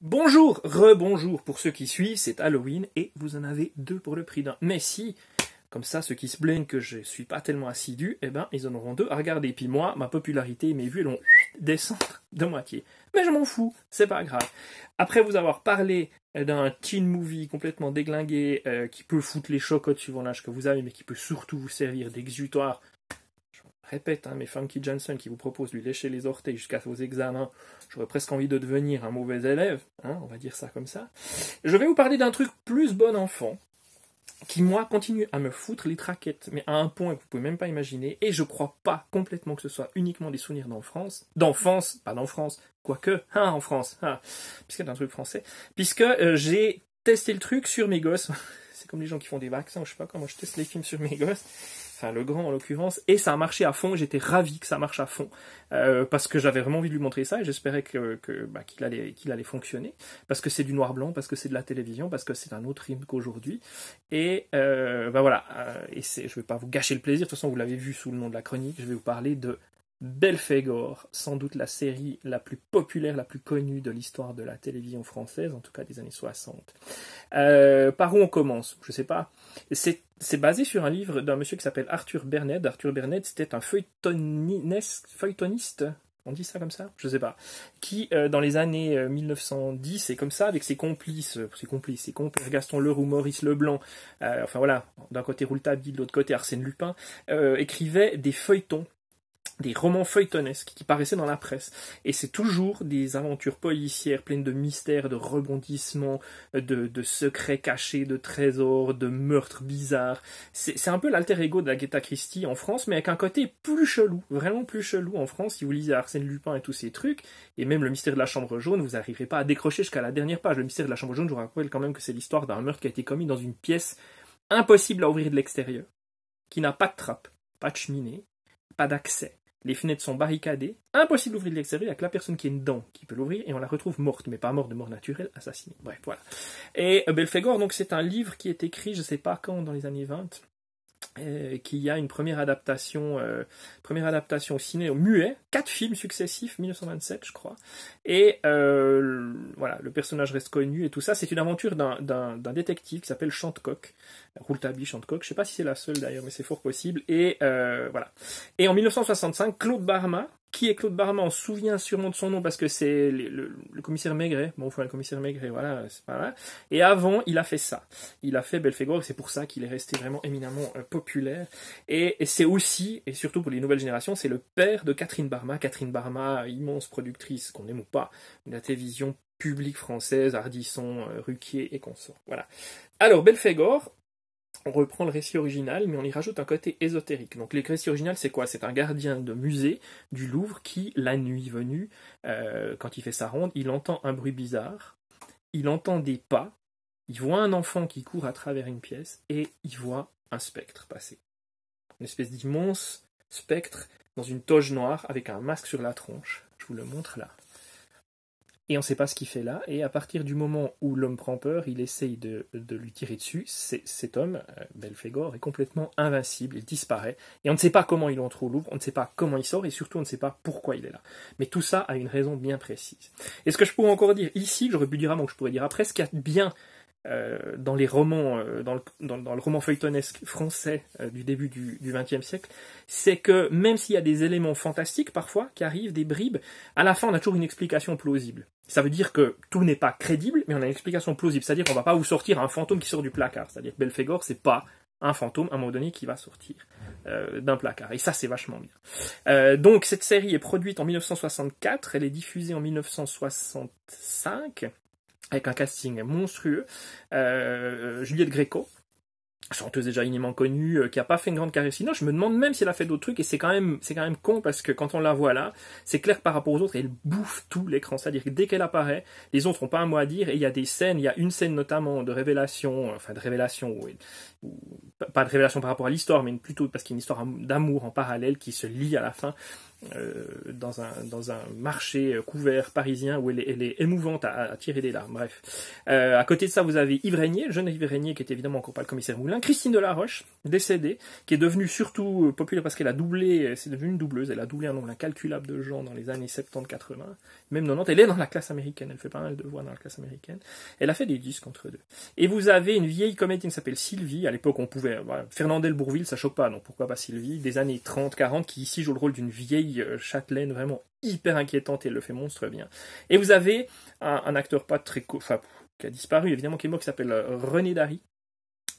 Bonjour, rebonjour pour ceux qui suivent, c'est Halloween et vous en avez deux pour le prix d'un. Mais si, comme ça, ceux qui se plaignent que je suis pas tellement assidu, eh ben, ils en auront deux à regarder. Puis moi, ma popularité et mes vues, elles vont descendre de moitié. Mais je m'en fous, c'est pas grave. Après vous avoir parlé d'un teen movie complètement déglingué, qui peut foutre les chocottes suivant l'âge que vous avez, mais qui peut surtout vous servir d'exutoire. Répète, hein, mais Funky Johnson qui vous propose de lui lécher les orteils jusqu'à vos examens, j'aurais presque envie de devenir un mauvais élève, hein, on va dire ça comme ça. Je vais vous parler d'un truc plus bon enfant, qui moi continue à me foutre les traquettes, mais à un point que vous pouvez même pas imaginer, et je crois pas complètement que ce soit uniquement des souvenirs d'enfance, pas d'enfance, quoique, hein, en France, hein, puisque c'est un truc français, puisque j'ai testé le truc sur mes gosses, c'est comme les gens qui font des vaccins, je sais pas comment je teste les films sur mes gosses, enfin le grand en l'occurrence, et ça a marché à fond, j'étais ravi que ça marche à fond, parce que j'avais vraiment envie de lui montrer ça, et j'espérais qu'il allait fonctionner, parce que c'est du noir-blanc, parce que c'est de la télévision, parce que c'est un autre rythme qu'aujourd'hui, et voilà, je vais pas vous gâcher le plaisir, de toute façon vous l'avez vu sous le nom de la chronique, je vais vous parler de Belphégor, sans doute la série la plus populaire, la plus connue de l'histoire de la télévision française, en tout cas des années 60. Par où on commence? Je sais pas. C'est basé sur un livre d'un monsieur qui s'appelle Arthur Berned. Arthur Berned, c'était un feuilletoniste, on dit ça comme ça? Je sais pas. Qui, dans les années 1910, et comme ça, avec ses compères Gaston Leroux, Maurice Leblanc, enfin voilà, d'un côté Rouletabille, de l'autre côté Arsène Lupin, écrivait des feuilletons, des romans feuilletonesques qui paraissaient dans la presse. Et c'est toujours des aventures policières pleines de mystères, de rebondissements, de secrets cachés, de trésors, de meurtres bizarres. C'est un peu l'alter ego de la Agatha Christie en France, mais avec un côté plus chelou, vraiment plus chelou en France. Si vous lisez Arsène Lupin et tous ces trucs, et même le mystère de la chambre jaune, vous n'arriverez pas à décrocher jusqu'à la dernière page. Le mystère de la chambre jaune, je vous rappelle quand même que c'est l'histoire d'un meurtre qui a été commis dans une pièce impossible à ouvrir de l'extérieur, qui n'a pas de trappe, pas de cheminée, pas d'accès. Les fenêtres sont barricadées, impossible d'ouvrir de l'extérieur, il n'y a que la personne qui est dedans qui peut l'ouvrir, et on la retrouve morte, mais pas morte de mort naturelle, assassinée. Bref, voilà. Et Belphégor, donc c'est un livre qui est écrit, je ne sais pas quand, dans les années 20, qui a une première adaptation au ciné, au muet, 4 films successifs, 1927 je crois, et voilà, le personnage reste connu et tout ça. C'est une aventure d'un détective qui s'appelle Chantecoq, Rouletabille Chantecoq, je sais pas si c'est la seule d'ailleurs, mais c'est fort possible, et voilà. Et en 1965, Claude Barma, qui est Claude Barma, on se souvient sûrement de son nom parce que c'est le commissaire Maigret. Bon, enfin, le commissaire Maigret, voilà, c'est pas mal. Et avant, il a fait ça. Il a fait Belphégor, et c'est pour ça qu'il est resté vraiment éminemment populaire. Et c'est aussi, et surtout pour les nouvelles générations, c'est le père de Catherine Barma. Catherine Barma, immense productrice, qu'on aime ou pas, de la télévision publique française, Ardisson, Ruquier et consorts. Voilà. Alors, Belphégor, on reprend le récit original, mais on y rajoute un côté ésotérique. Donc le récit original, c'est quoi? C'est un gardien de musée du Louvre qui, la nuit venue, quand il fait sa ronde, il entend un bruit bizarre, il entend des pas, il voit un enfant qui court à travers une pièce, et il voit un spectre passer. Une espèce d'immense spectre dans une toge noire avec un masque sur la tronche. Je vous le montre là. Et on ne sait pas ce qu'il fait là, et à partir du moment où l'homme prend peur, il essaye de lui tirer dessus. Cet homme, Belphégor, est complètement invincible, il disparaît, et on ne sait pas comment il entre au Louvre, on ne sait pas comment il sort, et surtout on ne sait pas pourquoi il est là. Mais tout ça a une raison bien précise. Et ce que je pourrais encore dire ici, que j'aurais pu dire avant, que je pourrais dire après, ce qu'il y a bien dans les romans, dans le roman feuilletonesque français du début du XXe siècle, c'est que même s'il y a des éléments fantastiques parfois qui arrivent, des bribes, à la fin on a toujours une explication plausible. Ça veut dire que tout n'est pas crédible, mais on a une explication plausible. C'est-à-dire qu'on ne va pas vous sortir un fantôme qui sort du placard. C'est-à-dire que Belphégor, c'est pas un fantôme à un moment donné qui va sortir d'un placard. Et ça, c'est vachement bien. Donc cette série est produite en 1964, elle est diffusée en 1965 avec un casting monstrueux. Juliette Gréco, chanteuse déjà éminemment connue, qui a pas fait une grande carrière. Sinon, je me demande même si elle a fait d'autres trucs, et c'est quand même con, parce que quand on la voit là, c'est clair que par rapport aux autres, elle bouffe tout l'écran. C'est-à-dire que dès qu'elle apparaît, les autres n'ont pas un mot à dire, et il y a des scènes, il y a une scène notamment de révélation, pas de révélation par rapport à l'histoire, mais plutôt parce qu'il y a une histoire d'amour en parallèle qui se lie à la fin. dans un marché couvert parisien où elle est émouvante à tirer des larmes. Bref. À côté de ça, vous avez Yves Régnier, le jeune Yves Régnier qui était évidemment encore pas le commissaire Moulin, Christine Delaroche, décédée, qui est devenue surtout populaire parce qu'elle a doublé, c'est devenu une doubleuse, elle a doublé un nombre incalculable de gens dans les années 70-80, même 90, elle est dans la classe américaine, elle fait pas mal de voix dans la classe américaine, elle a fait des disques entre deux. Et vous avez une vieille comédienne qui s'appelle Sylvie, à l'époque on pouvait, voilà, Fernandel Bourville, ça choque pas, donc pourquoi pas Sylvie, des années 30-40, qui ici joue le rôle d'une vieille châtelaine vraiment hyper inquiétante et elle le fait monstre bien. Et vous avez un acteur pas très qui a disparu évidemment, qui est mort, qui s'appelle René Dary,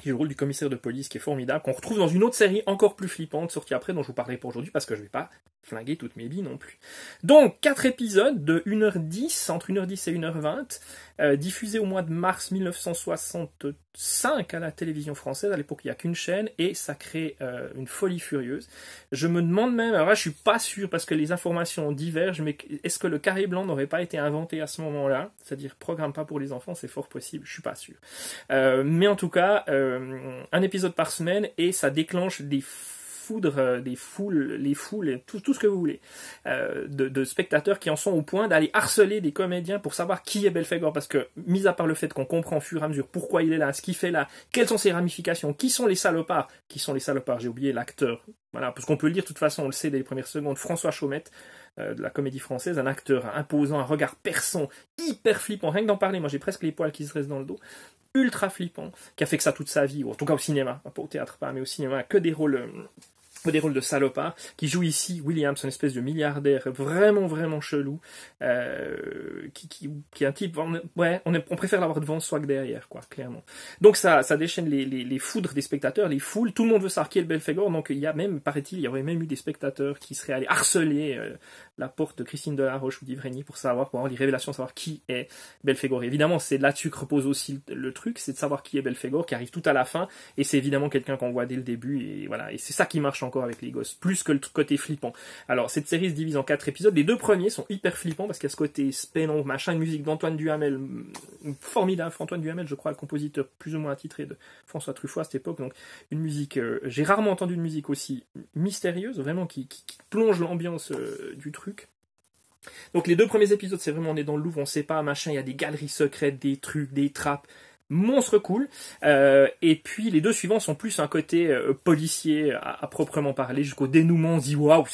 qui joue le rôle du commissaire de police, qui est formidable, qu'on retrouve dans une autre série encore plus flippante, sortie après, dont je vous parlerai pour aujourd'hui, parce que je vais pas flinguer toutes mes billes non plus. Donc, 4 épisodes de 1h10, entre 1h10 et 1h20, diffusés au mois de mars 1965 à la télévision française. À l'époque, il n'y a qu'une chaîne, et ça crée une folie furieuse. Je me demande même, alors là, je suis pas sûr, parce que les informations divergent, mais est-ce que le carré blanc n'aurait pas été inventé à ce moment-là? C'est-à-dire, programme pas pour les enfants, c'est fort possible, je suis pas sûr. Mais en tout cas, un épisode par semaine, et ça déclenche des foudres, des foules, les foules, tout ce que vous voulez, de spectateurs qui en sont au point d'aller harceler des comédiens pour savoir qui est Belphégor, parce que, mis à part le fait qu'on comprend au fur et à mesure pourquoi il est là, ce qu'il fait là, quelles sont ses ramifications, qui sont les salopards, j'ai oublié l'acteur, voilà, parce qu'on peut le dire de toute façon, on le sait dès les premières secondes, François Chaumette, de la comédie française, un acteur imposant, un regard perçant, hyper flippant, rien que d'en parler, moi j'ai presque les poils qui se dressent dans le dos, ultra flippant, qui a fait que ça toute sa vie, ou en tout cas au cinéma, pas au théâtre pas, mais au cinéma, que des rôles de salopard, qui joue ici Williams, une espèce de milliardaire vraiment chelou, qui est un type, on préfère l'avoir devant swag derrière, quoi, clairement. Donc ça déchaîne les foudres des spectateurs, les foules, tout le monde veut savoir qui est le Belphégor, donc il y a même, paraît-il, il y aurait même eu des spectateurs qui seraient allés harceler la porte de Christine Delaroche ou d'Yves Régnier pour avoir les révélations, savoir qui est Belphégor. Évidemment, c'est là-dessus que repose aussi le truc, c'est de savoir qui est Belphégor, qui arrive tout à la fin, et c'est évidemment quelqu'un qu'on voit dès le début, et voilà, et c'est ça qui marche encore avec les gosses, plus que le côté flippant. Alors, cette série se divise en 4 épisodes, les 2 premiers sont hyper flippants, parce qu'il y a ce côté spénon, machin, une musique d'Antoine Duhamel, formidable, Antoine Duhamel, je crois, le compositeur plus ou moins attitré de François Truffaut à cette époque, donc une musique, j'ai rarement entendu une musique aussi mystérieuse, vraiment, qui plonge l'ambiance du truc. Donc les 2 premiers épisodes, c'est vraiment, on est dans le Louvre, on sait pas, machin, il y a des galeries secrètes, des trucs, des trappes, monstre cool, et puis les 2 suivants sont plus un côté policier à proprement parler, jusqu'au dénouement, on se dit waouh,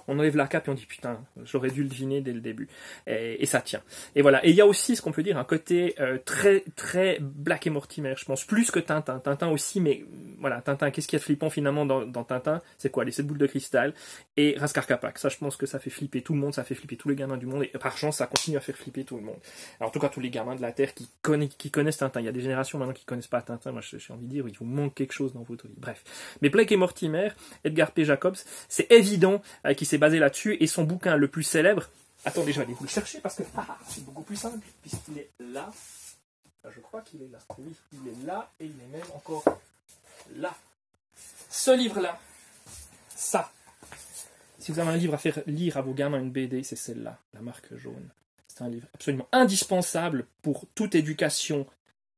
on enlève la cape et on dit putain, j'aurais dû le deviner dès le début, et ça tient. Et voilà, et il y a aussi ce qu'on peut dire un côté très Black et Mortimer, je pense, plus que Tintin aussi, mais voilà, Tintin, qu'est-ce qu'il y a de flippant finalement dans Tintin? C'est quoi, les 7 boules de cristal et Raskar Kapak, ça je pense que ça fait flipper tout le monde, ça fait flipper tous les gamins du monde, et par chance ça continue à faire flipper tout le monde. Alors en tout cas tous les gamins de la Terre qui connaissent Tintin. Il y a des générations maintenant qui connaissent pas Tintin. Moi, j'ai envie de dire, il vous manque quelque chose dans votre vie. Bref. Mais Blake et Mortimer, Edgar P. Jacobs, c'est évident qu'il s'est basé là-dessus. Et son bouquin le plus célèbre, attendez, je vais aller vous le chercher parce que c'est beaucoup plus simple, puisqu'il est là. Je crois qu'il est là. Oui, il est là et il est même encore là. Ce livre-là, ça. Si vous avez un livre à faire lire à vos gamins, une BD, c'est celle-là, La Marque Jaune. C'est un livre absolument indispensable pour toute éducation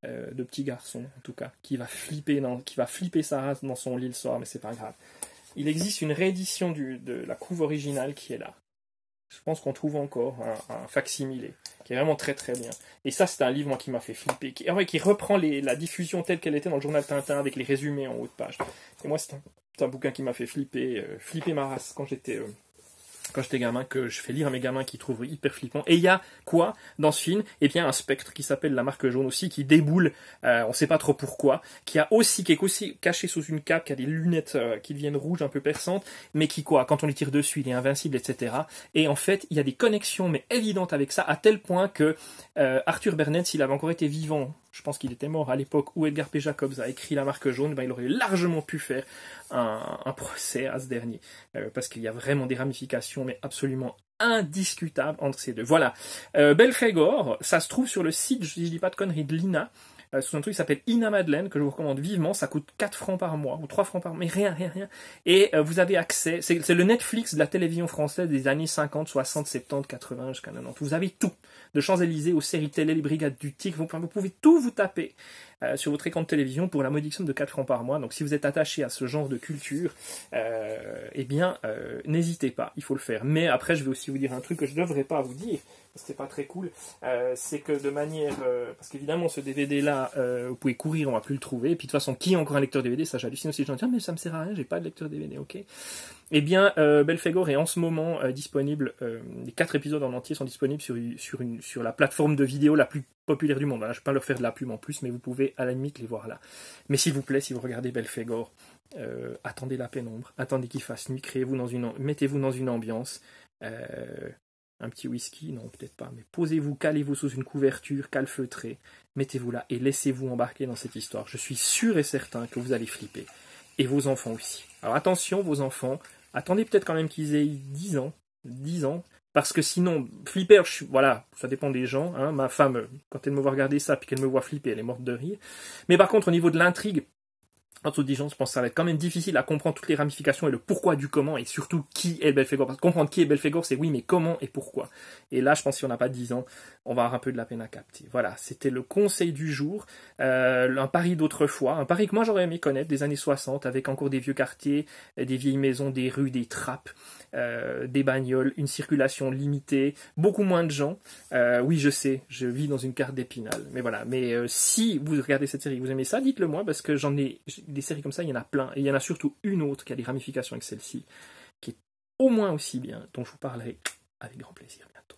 de petit garçon, en tout cas, qui va flipper sa race dans son lit le soir, mais c'est pas grave. Il existe une réédition de la couve originale qui est là. Je pense qu'on trouve encore un facsimilé, qui est vraiment très très bien. Et ça, c'est un livre moi, qui m'a fait flipper, qui reprend la diffusion telle qu'elle était dans le journal Tintin, avec les résumés en haut de page. Et moi, c'est un bouquin qui m'a fait flipper ma race quand j'étais gamin, que je fais lire à mes gamins qui trouvent hyper flippant. Et il y a quoi dans ce film? Eh bien, un spectre qui s'appelle La Marque Jaune aussi, qui déboule, on sait pas trop pourquoi, qui est aussi caché sous une cape, qui a des lunettes qui deviennent rouges, un peu perçantes, mais qui quand on les tire dessus, il est invincible, etc. Et en fait, il y a des connexions, mais évidentes avec ça, à tel point que Arthur Bernett, s'il avait encore été vivant, je pense qu'il était mort à l'époque où Edgar P. Jacobs a écrit La Marque Jaune, il aurait largement pu faire un procès à ce dernier, parce qu'il y a vraiment des ramifications, mais absolument indiscutables entre ces deux. Voilà. Belphégor, ça se trouve sur le site, je dis pas de conneries, de l'INA. sous un truc qui s'appelle Ina Madeleine, que je vous recommande vivement. Ça coûte 4 francs par mois, ou 3 francs par mois, mais rien. Et vous avez accès, c'est le Netflix de la télévision française des années 50, 60, 70, 80, jusqu'à 90. Vous avez tout, de Champs-Élysées aux séries télé, les Brigades du Tic, vous pouvez tout vous taper sur votre écran de télévision pour la modique somme de 4 francs par mois. Donc si vous êtes attaché à ce genre de culture, eh bien, n'hésitez pas, il faut le faire. Mais après, je vais aussi vous dire un truc que je ne devrais pas vous dire, parce que c'est pas très cool, c'est que de manière... parce qu'évidemment, ce DVD-là, vous pouvez courir, on va plus le trouver. Et puis de toute façon, qui a encore un lecteur DVD? Ça, j'hallucine aussi. Les gens disent, ah, mais ça me sert à rien, j'ai pas de lecteur DVD, ok. Eh bien, Belphégor est en ce moment disponible, les 4 épisodes en entier sont disponibles sur la plateforme de vidéo la plus populaire du monde. Voilà, je ne vais pas leur faire de la pub en plus, mais vous pouvez à la limite les voir là. Mais s'il vous plaît, si vous regardez Belphégor, attendez la pénombre, attendez qu'il fasse nuit, mettez-vous dans une ambiance, un petit whisky, non peut-être pas, mais posez-vous, calez-vous sous une couverture calfeutrée, mettez-vous là et laissez-vous embarquer dans cette histoire. Je suis sûr et certain que vous allez flipper. Et vos enfants aussi. Alors attention, vos enfants, attendez peut-être quand même qu'ils aient 10 ans, parce que sinon, flipper, voilà, ça dépend des gens, hein. Ma femme, quand elle me voit regarder ça, puis qu'elle me voit flipper, elle est morte de rire. Mais par contre, au niveau de l'intrigue, en dessous de 10 ans, je pense que ça va être quand même difficile à comprendre toutes les ramifications et le pourquoi du comment, et surtout qui est Belphégor. Parce que comprendre qui est Belphégor, c'est oui, mais comment et pourquoi. Et là, je pense que si on n'a pas 10 ans, on va avoir un peu de la peine à capter. Voilà, c'était le conseil du jour. Un Paris d'autrefois, un Paris que moi j'aurais aimé connaître, des années 60, avec encore des vieux quartiers, des vieilles maisons, des rues, des trappes, des bagnoles, une circulation limitée, beaucoup moins de gens. Oui, je sais, je vis dans une carte d'Épinal. Mais voilà, si vous regardez cette série, vous aimez ça, dites-le moi, parce que des séries comme ça, il y en a plein. Et il y en a surtout une autre qui a des ramifications avec celle-ci, qui est au moins aussi bien, dont je vous parlerai avec grand plaisir bientôt.